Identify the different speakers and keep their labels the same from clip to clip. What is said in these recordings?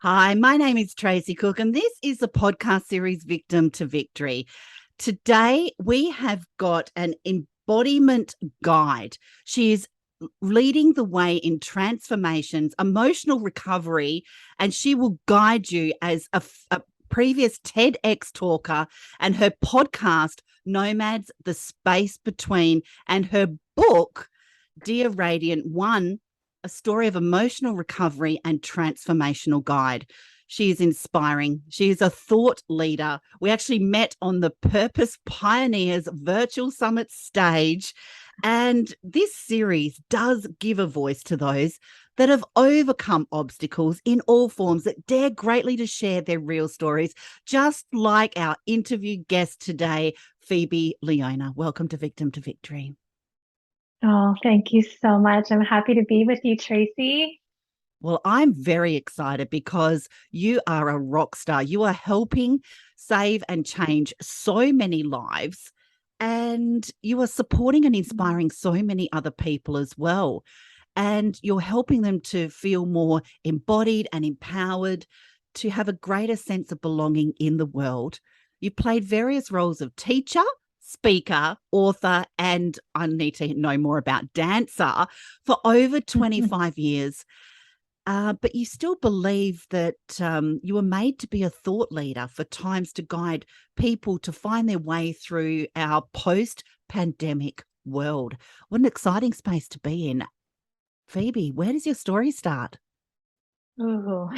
Speaker 1: Hi, my name is Tracy Cook, and this is the podcast series Victim to Victory. Today, we have got an embodiment guide. She is leading the way in transformations, emotional recovery, and she will guide you as a previous TEDx talker, and her podcast, nOMad's The Space Between, and her book, Dear Radiant One, a story of emotional recovery and transformational guide. She is inspiring. She is a thought leader. We actually met on the Purpose Pioneers Virtual Summit stage. And this series does give a voice to those that have overcome obstacles in all forms, that dare greatly to share their real stories, just like our interview guest today, Phoebe Leona. Welcome to Victim to Victory.
Speaker 2: Oh, thank you so much. I'm happy to be with you, Tracy.
Speaker 1: Well, I'm very excited because you are a rock star. You are helping save and change so many lives, and you are supporting and inspiring so many other people as well. And you're helping them to feel more embodied and empowered, to have a greater sense of belonging in the world. You played various roles of teacher, speaker, author, and I need to know more about dancer for over 25 years. But you still believe that you were made to be a thought leader for times to guide people to find their way through our post-pandemic world. What an exciting space to be in. Phoebe, where does your story start?
Speaker 2: Ooh,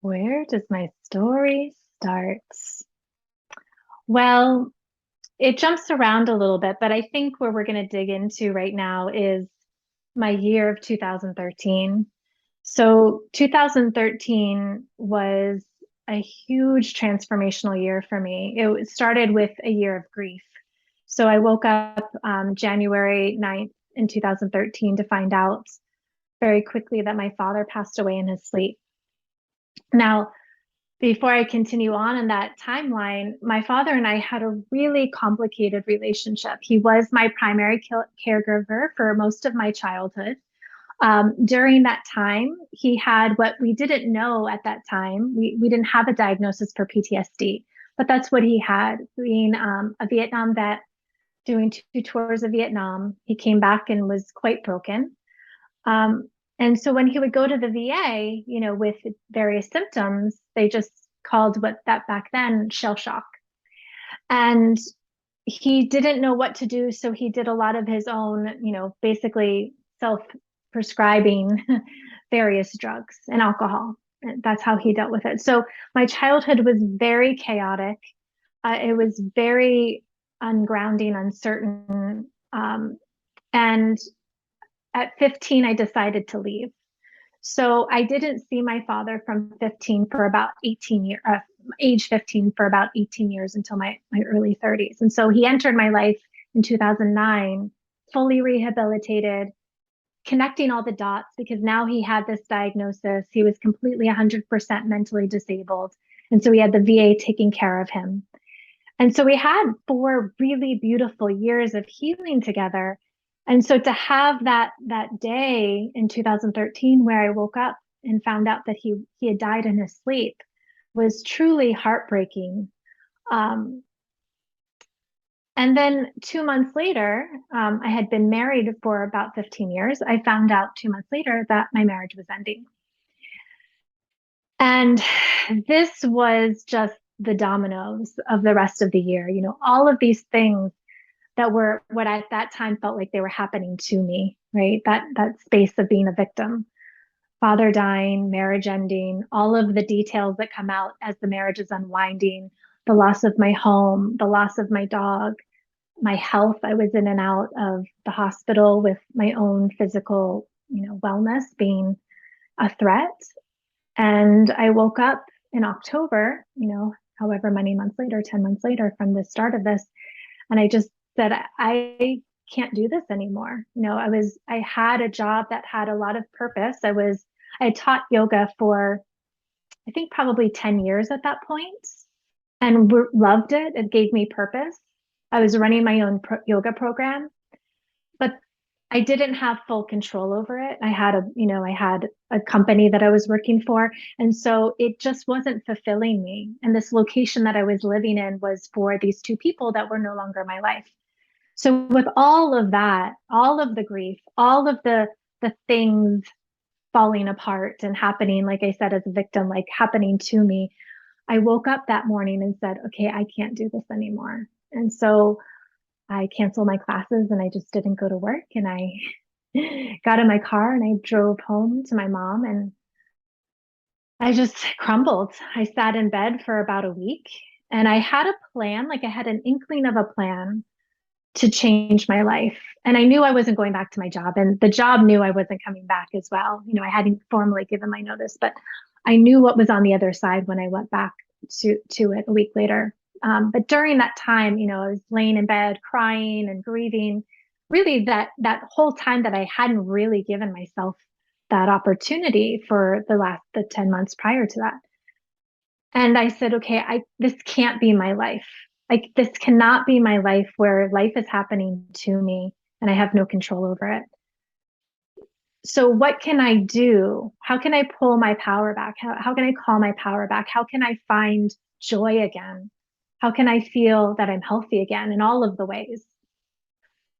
Speaker 2: where does my story start? Well, it jumps around a little bit, but I think where we're going to dig into right now is my year of 2013. So 2013 was a huge transformational year for me. It started with a year of grief. So I woke up January 9th in 2013 to find out very quickly that my father passed away in his sleep. Now, before I continue on in that timeline, my father and I had a really complicated relationship. He was my primary caregiver for most of my childhood. During that time, he had what we didn't know at that time. We didn't have a diagnosis for PTSD, but that's what he had. Being a Vietnam vet, doing 2 tours of Vietnam, he came back and was quite broken. And so when he would go to the VA, with various symptoms, they just called what that back then shell shock. And he didn't know what to do. So he did a lot of his own, basically self-prescribing various drugs and alcohol. That's how he dealt with it. So my childhood was very chaotic. It was very ungrounding, uncertain. And at 15, I decided to leave. So I didn't see my father from 15 for about 18 years, age 15 for about 18 years until my early 30s. And so he entered my life in 2009, fully rehabilitated, connecting all the dots, because now he had this diagnosis. He was completely 100% mentally disabled. And so he had the VA taking care of him. And so we had 4 really beautiful years of healing together. And so to have that day in 2013 where I woke up and found out that he had died in his sleep was truly heartbreaking. And then 2 months later, I had been married for about 15 years. I found out 2 months later that my marriage was ending. And this was just the dominoes of the rest of the year. All of these things that were what I at that time felt like they were happening to me, right? That space of being a victim, father dying, marriage ending, all of the details that come out as the marriage is unwinding, the loss of my home, the loss of my dog, my health. I was in and out of the hospital with my own physical, wellness being a threat. And I woke up in October, however many months later, 10 months later from the start of this. And I just said, I can't do this anymore. I had a job that had a lot of purpose. I taught yoga for, I think, probably 10 years at that point. and loved it. It gave me purpose. I was running my own yoga program, but I didn't have full control over it. I had a company that I was working for. And so it just wasn't fulfilling me. And this location that I was living in was for these two people that were no longer my life. So with all of that, all of the grief, all of the things falling apart and happening, like I said, as a victim, like happening to me, I woke up that morning and said, okay, I can't do this anymore. And so I canceled my classes and I just didn't go to work. And I got in my car and I drove home to my mom and I just crumbled. I sat in bed for about a week and I had a plan, like I had an inkling of a plan to change my life. And I knew I wasn't going back to my job, and the job knew I wasn't coming back as well. I hadn't formally given my notice, but I knew what was on the other side when I went back to it a week later. But during that time, I was laying in bed crying and grieving, really that whole time that I hadn't really given myself that opportunity for the 10 months prior to that. And I said, okay, this can't be my life. Like, this cannot be my life where life is happening to me and I have no control over it. So what can I do? How can I pull my power back? How can I call my power back? How can I find joy again? How can I feel that I'm healthy again in all of the ways?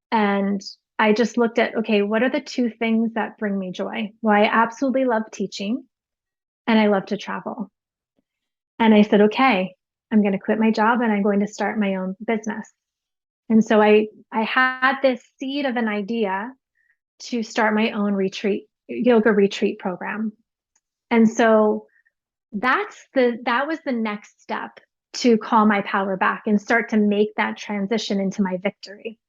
Speaker 2: And I just looked at, okay, what are the two things that bring me joy? Well, I absolutely love teaching and I love to travel. And I said, okay, I'm going to quit my job and I'm going to start my own business. And so I had this seed of an idea to start my own yoga retreat program. And so that was the next step to call my power back and start to make that transition into my victory.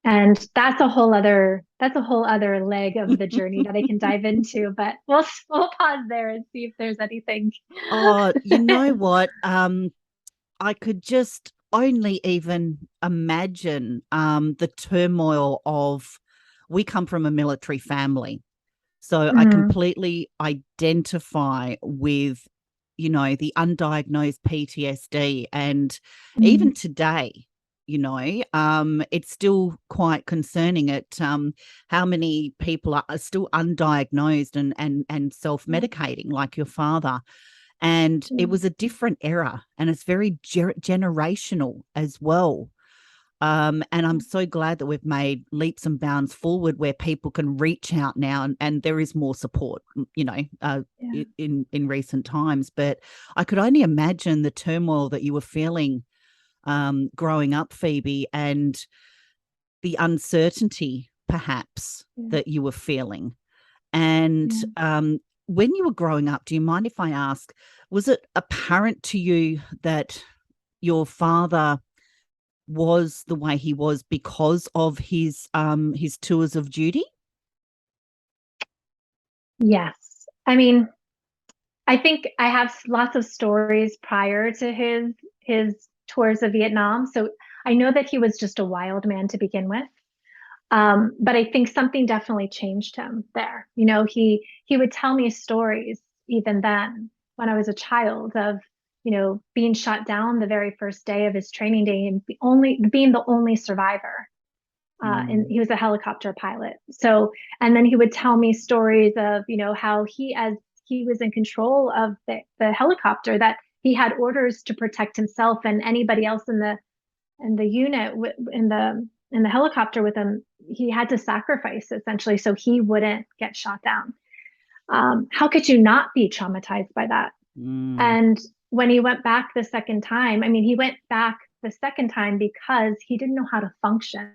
Speaker 2: And that's a whole other leg of the journey that I can dive into, but we'll pause there and see if there's anything.
Speaker 1: Oh, you know what? I could just only even imagine the turmoil of, we come from a military family. So I completely identify with, the undiagnosed PTSD. And even today, it's still quite concerning at how many people are still undiagnosed and self-medicating, like your father. And it was a different era, and it's very generational as well. And I'm so glad that we've made leaps and bounds forward where people can reach out now, and there is more support, in recent times. But I could only imagine the turmoil that you were feeling growing up, Phoebe, and the uncertainty perhaps that you were feeling. And when you were growing up, do you mind if I ask, was it apparent to you that your father was the way he was because of his tours of duty?
Speaker 2: Yes. I mean, I think I have lots of stories prior to his tours of Vietnam. So I know that he was just a wild man to begin with. But I think something definitely changed him there. He would tell me stories even then when I was a child of, being shot down the very first day of his training day and being the only survivor. And he was a helicopter pilot. So, and then he would tell me stories of, how as he was in control of the helicopter, that he had orders to protect himself and anybody else in the unit in the helicopter with him. He had to sacrifice essentially so he wouldn't get shot down. How could you not be traumatized by that? And when he went back the second time, he went back the second time because he didn't know how to function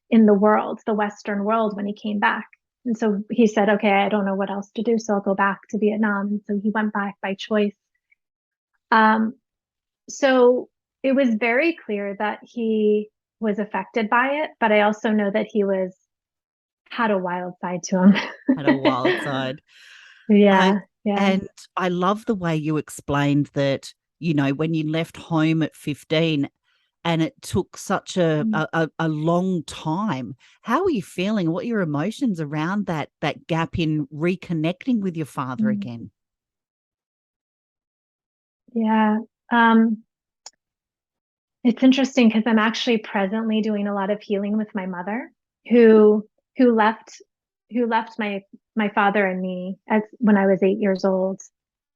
Speaker 2: in the world, the Western world, when he came back. And so he said, okay, I don't know what else to do, so I'll go back to Vietnam. And so he went back by choice. So it was very clear that he was affected by it, but I also know that he had a wild side to him.
Speaker 1: Had a wild side.
Speaker 2: Yeah.
Speaker 1: And I love the way you explained that, when you left home at 15 and it took such a long time. How are you feeling? What are your emotions around that gap in reconnecting with your father again?
Speaker 2: Yeah. It's interesting because I'm actually presently doing a lot of healing with my mother, who who left my father and me as when I was 8 years old.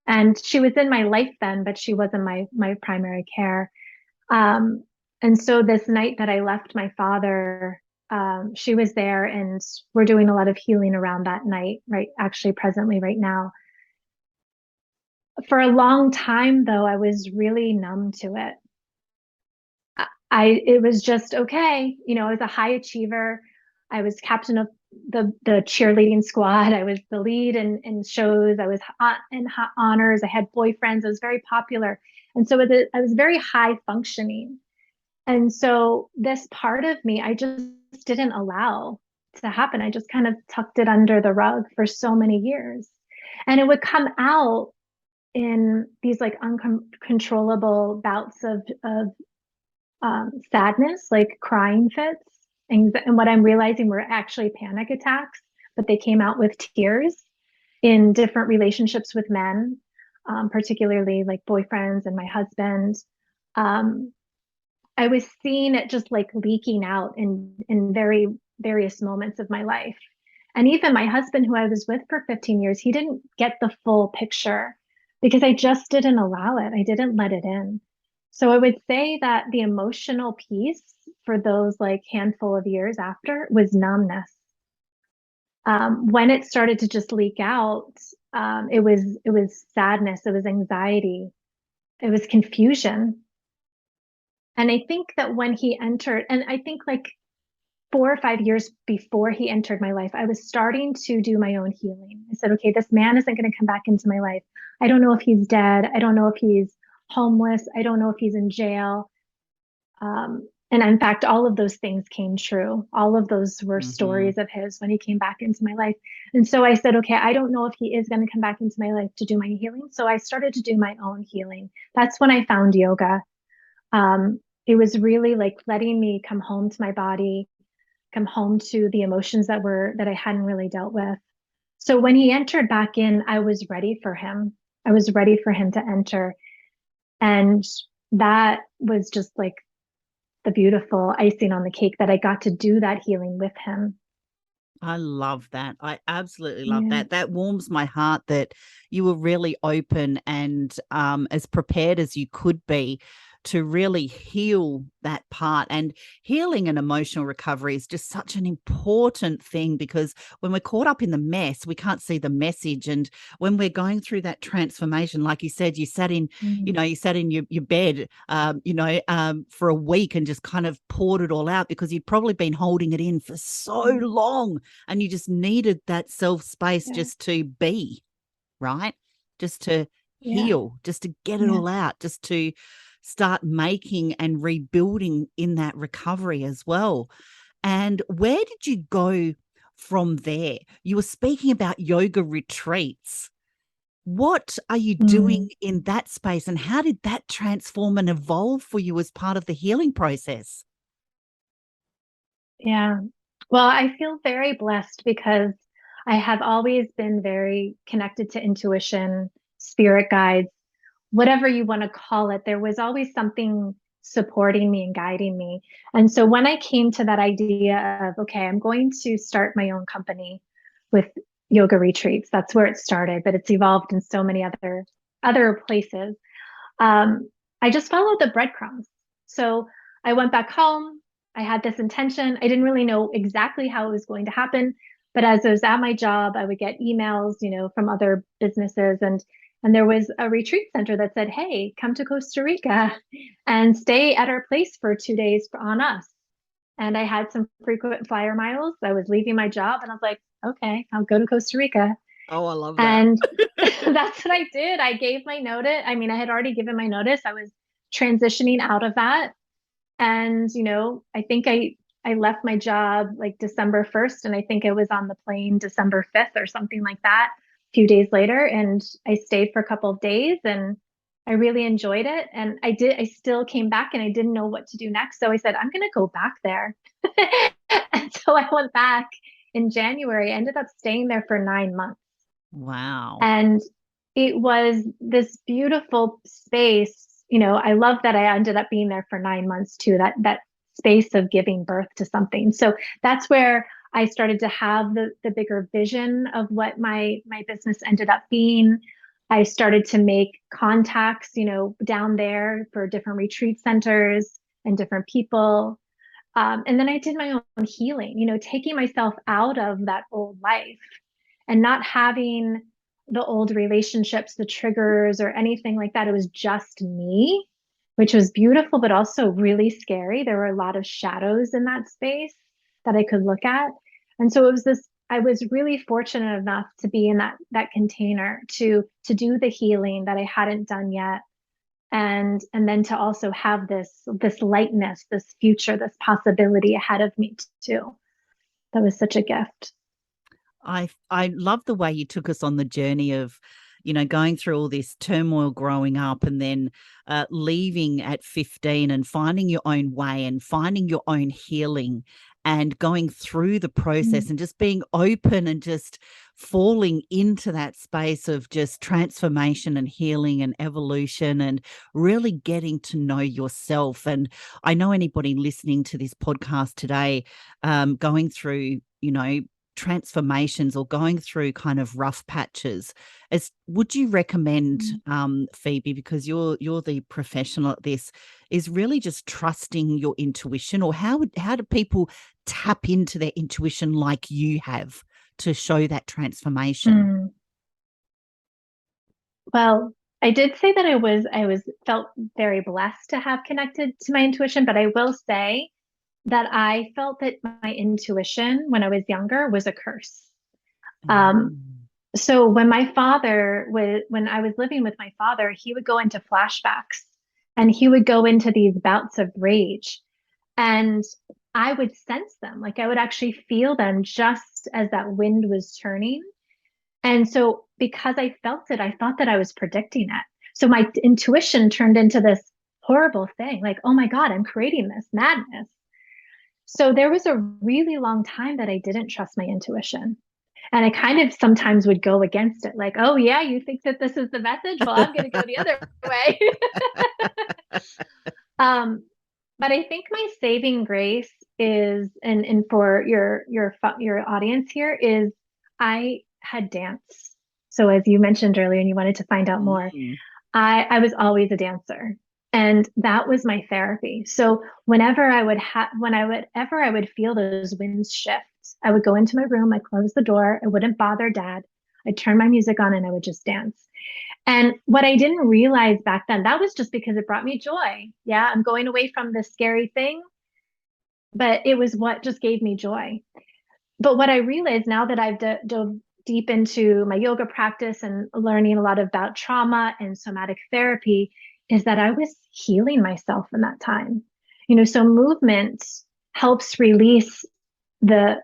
Speaker 2: And she was in my life then, but she wasn't my primary care. Um, and so this night that I left my father, she was there, and we're doing a lot of healing around that night, right? Actually, presently, right now. For a long time, though, I was really numb to it. It was just okay. I was a high achiever. I was captain of the cheerleading squad. I was the lead in shows. I was in honors. I had boyfriends. I was very popular. And so I was very high functioning. And so this part of me, I just didn't allow to happen. I just kind of tucked it under the rug for so many years. And it would come out in these like uncontrollable bouts of sadness, like crying fits. And what I'm realizing were actually panic attacks, but they came out with tears in different relationships with men, particularly like boyfriends and my husband. Um, I was seeing it just like leaking out in very various moments of my life. And even my husband, who I was with for 15 years, he didn't get the full picture because I just didn't allow it. I didn't let it in. So I would say that the emotional piece for those like handful of years after was numbness. When it started to just leak out, it was sadness, it was anxiety, it was confusion. And I think that when he entered, and I think like 4 or 5 years before he entered my life, I was starting to do my own healing. I said, okay, this man isn't going to come back into my life. I don't know if he's dead. I don't know if he's homeless. I don't know if he's in jail. And in fact, all of those things came true. All of those were stories of his when he came back into my life. And so I said, okay, I don't know if he is going to come back into my life to do my healing. So I started to do my own healing. That's when I found yoga. It was really like letting me come home to my body, come home to the emotions that I hadn't really dealt with. So when he entered back in, I was ready for him. I was ready for him to enter. And that was just like the beautiful icing on the cake that I got to do that healing with him.
Speaker 1: I love that. I absolutely love
Speaker 2: Yeah.
Speaker 1: that. That warms my heart that you were really open and as prepared as you could be to really heal that part. And healing and emotional recovery is just such an important thing because when we're caught up in the mess, we can't see the message. And when we're going through that transformation, like you said, you sat in, you sat in your bed, for a week and just kind of poured it all out because you'd probably been holding it in for so long and you just needed that self space
Speaker 2: Yeah.
Speaker 1: just to be, right? Just to
Speaker 2: Yeah.
Speaker 1: heal, just to get it
Speaker 2: Yeah.
Speaker 1: all out, just to start making and rebuilding in that recovery as well. And where did you go from there? You were speaking about yoga retreats. What are you doing
Speaker 2: Mm.
Speaker 1: in that space and how did that transform and evolve for you as part of the healing process?
Speaker 2: Yeah. Well, I feel very blessed because I have always been very connected to intuition, spirit guides, whatever you want to call it. There was always something supporting me and guiding me. And so when I came to that idea of, okay, I'm going to start my own company with yoga retreats, that's where it started, but it's evolved in so many other places. Um, I just followed the breadcrumbs. So I went back home. I had this intention. I didn't really know exactly how it was going to happen, but as I was at my job, I would get emails, from other businesses, and there was a retreat center that said, "Hey, come to Costa Rica and stay at our place for 2 days on us." And I had some frequent flyer miles. I was leaving my job, and I was like, "Okay, I'll go to Costa Rica."
Speaker 1: Oh, I love that.
Speaker 2: And that's what I did. I gave my notice. I mean, I had already given my notice. I was transitioning out of that. And, I think I left my job like December 1st, and I think it was on the plane December 5th or something like that, a few days later. And I stayed for a couple of days and I really enjoyed it. And I still came back and I didn't know what to do next. So I said, I'm going to go back there. And so I went back in January, ended up staying there for 9 months.
Speaker 1: Wow.
Speaker 2: And it was this beautiful space. I love that I ended up being there for 9 months too, that space of giving birth to something. So that's where I started to have the bigger vision of what my business ended up being. I started to make contacts, down there for different retreat centers and different people. And then I did my own healing, taking myself out of that old life and not having the old relationships, the triggers, or anything like that. It was just me, which was beautiful, but also really scary. There were a lot of shadows in that space that I could look at. And so it was this, I was really fortunate enough to be in that container to do the healing that I hadn't done yet. And then to also have this lightness, this future, this possibility ahead of me too. That was such a gift.
Speaker 1: I love the way you took us on the journey of, going through all this turmoil growing up and then leaving at 15 and finding your own way and finding your own healing and going through the process and just being open and just falling into that space of just transformation and healing and evolution and really getting to know yourself. And I know anybody listening to this podcast today, going through, transformations or going through kind of rough patches, would you recommend, Phoebe, because you're the professional at this, is really just trusting your intuition? Or how do people tap into their intuition like you have to show that transformation?
Speaker 2: Well, I did say that I felt very blessed to have connected to my intuition, but I will say that I felt that my intuition when I was younger was a curse. So when I was living with my father, he would go into flashbacks and he would go into these bouts of rage, and I would sense them. Like I would actually feel them just as that wind was turning. And so because I felt it, I thought that I was predicting it. So my intuition turned into this horrible thing, like, oh my God, I'm creating this madness. So there was a really long time that I didn't trust my intuition. And I kind of sometimes would go against it, like, oh yeah, you think that this is the message? Well, I'm going to go the other way. But I think my saving grace is, and for your audience here, is I had dance. So as you mentioned earlier, and you wanted to find out more, I was always a dancer. And that was my therapy. So whenever I would feel those winds shift, I would go into my room, I'd close the door, I wouldn't bother dad, I'd turn my music on and I would just dance. And what I didn't realize back then, that was just because it brought me joy. Yeah, I'm going away from this scary thing, but it was what just gave me joy. But what I realized now that I've dove deep into my yoga practice and learning a lot about trauma and somatic therapy is that I was healing myself in that time. So movement helps release the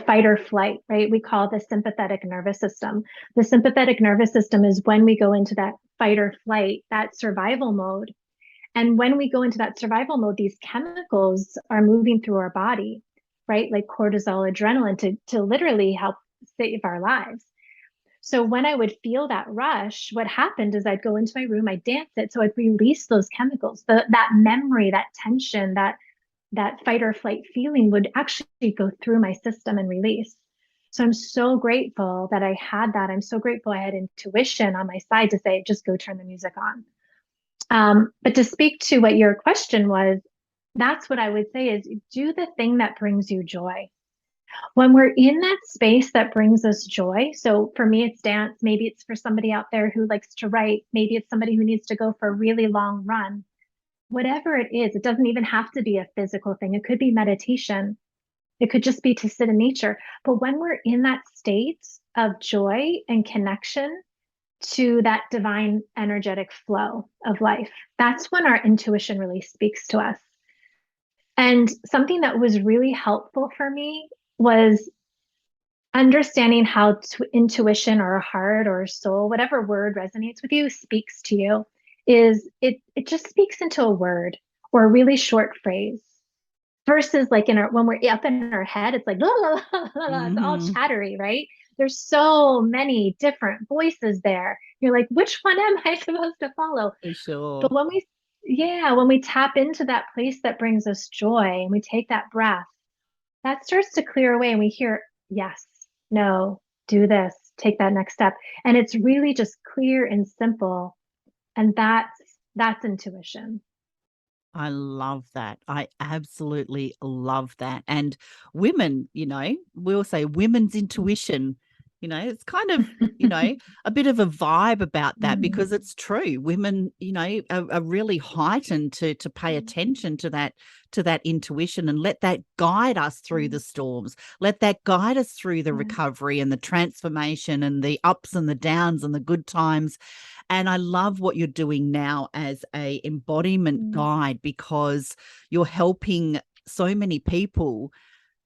Speaker 2: fight or flight, right? We call the sympathetic nervous system. The sympathetic nervous system is when we go into that fight or flight, that survival mode. And when we go into that survival mode, these chemicals are moving through our body, right? Like cortisol, adrenaline to literally help save our lives. So when I would feel that rush, what happened is I'd go into my room, I'd dance it. So I'd release those chemicals, that memory, that tension, that fight or flight feeling would actually go through my system and release. So I'm so grateful that I had that. I'm so grateful I had intuition on my side to say, just go turn the music on. But to speak to what your question was, that's what I would say is do the thing that brings you joy. When we're in that space that brings us joy, so for me, it's dance. Maybe it's for somebody out there who likes to write. Maybe it's somebody who needs to go for a really long run. Whatever it is, it doesn't even have to be a physical thing. It could be meditation. It could just be to sit in nature. But when we're in that state of joy and connection to that divine energetic flow of life, that's when our intuition really speaks to us. And something that was really helpful for me was understanding how intuition or heart or soul, whatever word resonates with you, speaks to you, is it just speaks into a word or a really short phrase versus like when we're up in our head, it's like, blah, blah, blah, blah, it's all chattery, right? there's so many different voices there. You're like, which one am I supposed to follow?
Speaker 1: For sure.
Speaker 2: But when we tap into that place that brings us joy and we take that breath, that starts to clear away and we hear, yes, no, do this, take that next step. And it's really just clear and simple. And that's intuition.
Speaker 1: I love that. I absolutely love that. And women, we'll say women's intuition, it's kind of, a bit of a vibe about that, because it's true. Women, are really heightened to pay attention to that intuition and let that guide us through the storms. Let that guide us through the recovery and the transformation and the ups and the downs and the good times. And I love what you're doing now as a embodiment guide, because you're helping so many people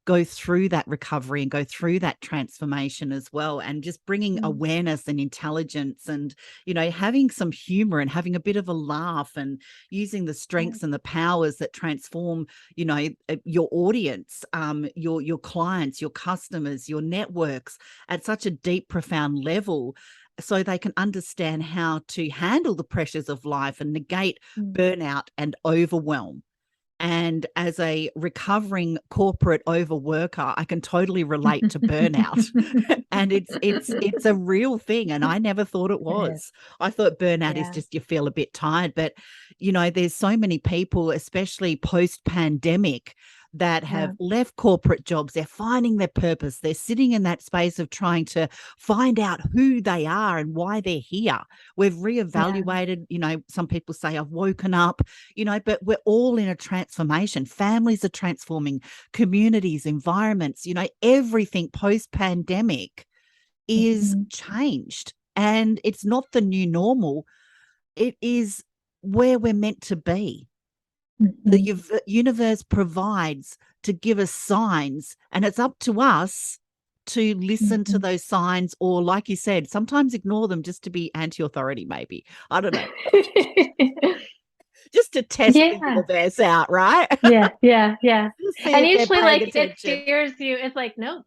Speaker 1: go through that recovery and go through that transformation as well, and just bringing awareness and intelligence and, having some humor and having a bit of a laugh and using the strengths and the powers that transform, your audience, your clients, your customers, your networks at such a deep, profound level, so they can understand how to handle the pressures of life and negate burnout and overwhelm. And as a recovering corporate overworker, I can totally relate to burnout. And it's a real thing. And I never thought it was. I thought burnout is just you feel a bit tired. But, there's so many people, especially post-pandemic, that have left corporate jobs. They're finding their purpose. They're sitting in that space of trying to find out who they are and why they're here. We've reevaluated, some people say I've woken up, but we're all in a transformation. Families are transforming, communities, environments, everything post-pandemic is changed. And it's not the new normal. It is where we're meant to be. The universe provides to give us signs, and it's up to us to listen to those signs, or, like you said, sometimes ignore them just to be anti-authority, maybe. I don't know. Just to test the universe out, right?
Speaker 2: Yeah. And usually, like, it steers you. It's like, no,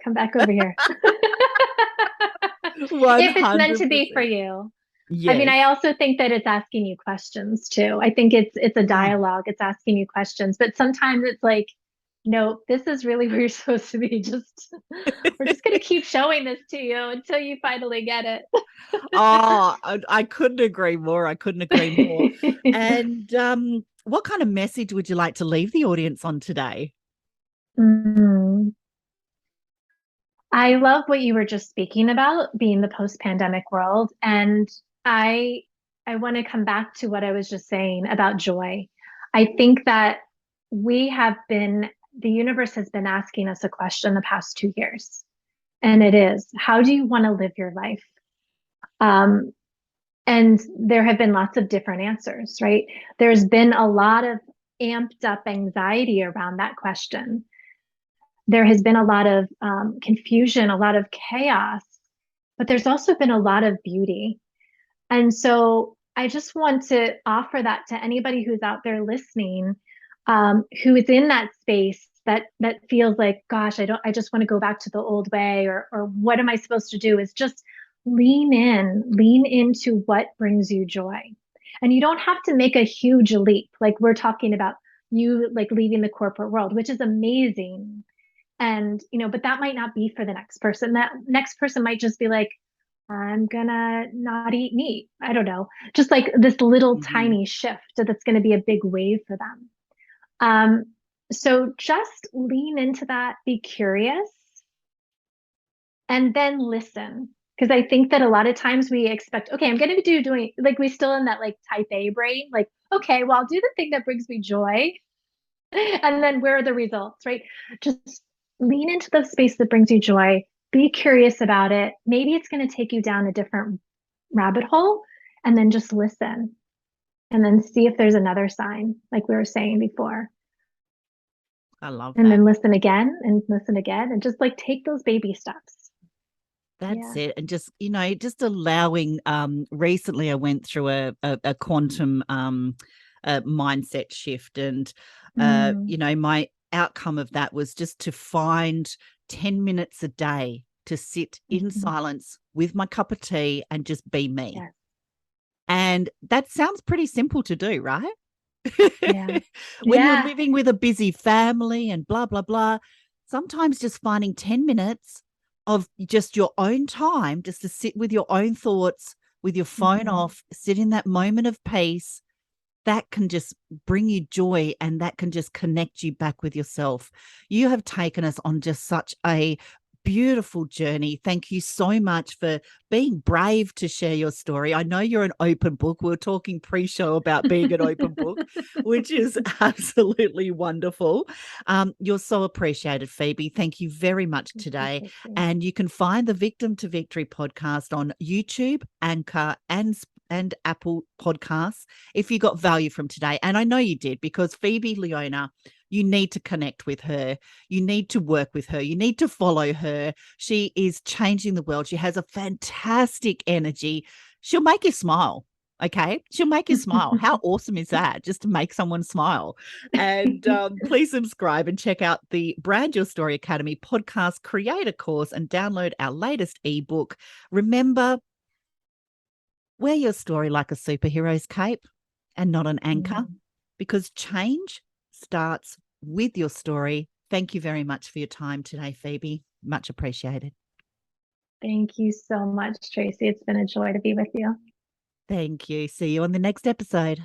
Speaker 2: come back over here.
Speaker 1: 100%.
Speaker 2: If it's meant to be for you. Yes. I mean, I also think that it's asking you questions too. I think it's a dialogue. It's asking you questions, but sometimes it's like, no, this is really where you're supposed to be. We're just going to keep showing this to you until you finally get it.
Speaker 1: I couldn't agree more. And what kind of message would you like to leave the audience on today?
Speaker 2: I love what you were just speaking about, being the post-pandemic world. And I want to come back to what I was just saying about joy. I think that the universe has been asking us a question the past 2 years. And it is, how do you want to live your life? And there have been lots of different answers, right? There's been a lot of amped up anxiety around that question. There has been a lot of confusion, a lot of chaos, but there's also been a lot of beauty. And so I just want to offer that to anybody who's out there listening, who is in that space that feels like, gosh, I just want to go back to the old way, or what am I supposed to do? Is just lean into what brings you joy. And you don't have to make a huge leap. Like we're talking about you like leaving the corporate world, which is amazing. And, but that might not be for the next person. That next person might just be like, I'm gonna not eat meat. I don't know. Just like this little tiny shift that's going to be a big wave for them. So just lean into that, be curious, and then listen. Because I think that a lot of times we expect, okay, I'm going to be doing, like, we still in that like type A brain, like, okay, well, I'll do the thing that brings me joy. And then where are the results, right? Just lean into the space that brings you joy. Be curious about it. Maybe it's going to take you down a different rabbit hole, and then just listen and then see if there's another sign, like we were saying before.
Speaker 1: I love
Speaker 2: that. And then listen again and just like take those baby steps.
Speaker 1: That's it. And just, just allowing, recently I went through a quantum mindset shift, and, my outcome of that was just to find 10 minutes a day to sit in silence with my cup of tea and just be me.
Speaker 2: Yes.
Speaker 1: And that sounds pretty simple to do, right?
Speaker 2: Yeah.
Speaker 1: When you're
Speaker 2: Yeah.
Speaker 1: living with a busy family and blah, blah, blah, sometimes just finding 10 minutes of just your own time, just to sit with your own thoughts, with your phone off, sit in that moment of peace, that can just bring you joy, and that can just connect you back with yourself. You have taken us on just such a beautiful journey. Thank you so much for being brave to share your story. I know you're an open book. We were talking pre-show about being an open book, which is absolutely wonderful. You're so appreciated, Phoebe. Thank you very much today. And you can find the Victim to Victory podcast on YouTube, Anchor, and Apple Podcasts if you got value from today. And I know you did, because Phoebe Leona, you need to connect with her. You need to work with her. You need to follow her. She is changing the world. She has a fantastic energy. She'll make you smile. Okay. She'll make you smile. How awesome is that? Just to make someone smile. And please subscribe and check out the Brand Your Story Academy podcast creator course and download our latest ebook. Remember, wear your story like a superhero's cape and not an anchor, because change starts with your story. Thank you very much for your time today, Phoebe. Much appreciated.
Speaker 2: Thank you so much, Tracy. It's been a joy to be with you.
Speaker 1: Thank you. See you on the next episode.